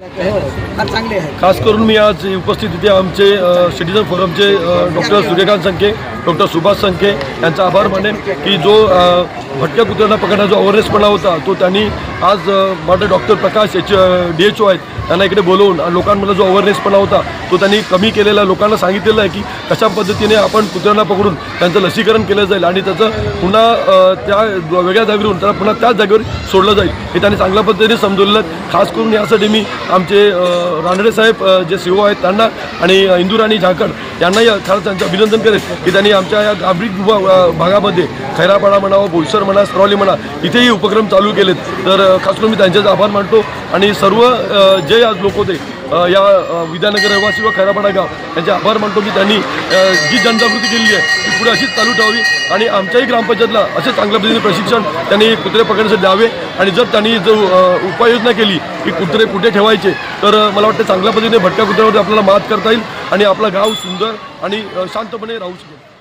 चांगले आहे। खास करून मी आज उपस्थित इथे आमचे सिटीजन फोरमचे डॉक्टर सूर्यकांत संखे, डॉक्टर सुभाष संखे यांचा आभार मानेन की जो भटक्या कुत्र्यांना पकडण्याचा जो अवेअरनेसपणा होता तो त्यांनी आज माझे डॉक्टर प्रकाश DHO आहेत त्यांना इकडे बोलवून लोकांमध्ये जो अवेअरनेसपणा होता तो त्यांनी कमी केलेला, लोकांना सांगितलेलं आहे की कशा पद्धतीने आपण कुत्र्यांना पकडून त्यांचं लसीकरण केलं जाईल आणि त्याचं पुन्हा त्या वेगळ्या जागेवरून त्याला पुन्हा त्याच जागेवर सोडलं जाईल हे त्यांनी चांगल्या पद्धतीने समजवलेलं आहे। खास करून यासाठी मी आमचे रानडे साहेब जे CEO आहेत त्यांना आणि इंदुराणी झाकड यांनाही खरंच त्यांचं अभिनंदन करेल की त्यांनी आमच्या या गाभरी भागामध्ये खैरापाडा म्हणावं, बोईसर म्हणा, स्क्रॉली म्हणा इथेही उपक्रम चालू केलेत। तर खास करून मी त्यांच्याच आभार मानतो आणि सर्व जे आज लोक होते या विद्यानगर रहिवासी व खैरापाडा गाव यांचे आभार मानतो की त्यांनी जी जनजागृती केलेली आहे ती पुढे अशीच चालू ठेवावी आणि आमच्याही ग्रामपंचायतला असे चांगल्या पद्धतीने प्रशिक्षण त्यांनी कुत्रे पकडण्यासाठी द्यावे आणि जर त्यांनी जो उपाययोजना केली की कुत्रे कुठे ठेवायचे तर मला वाटतं चांगल्या पद्धतीने भटक्या कुत्र्यावर आपल्याला मात करता येईल आणि आपला गाव सुंदर आणि शांतपणे राहू शकेल।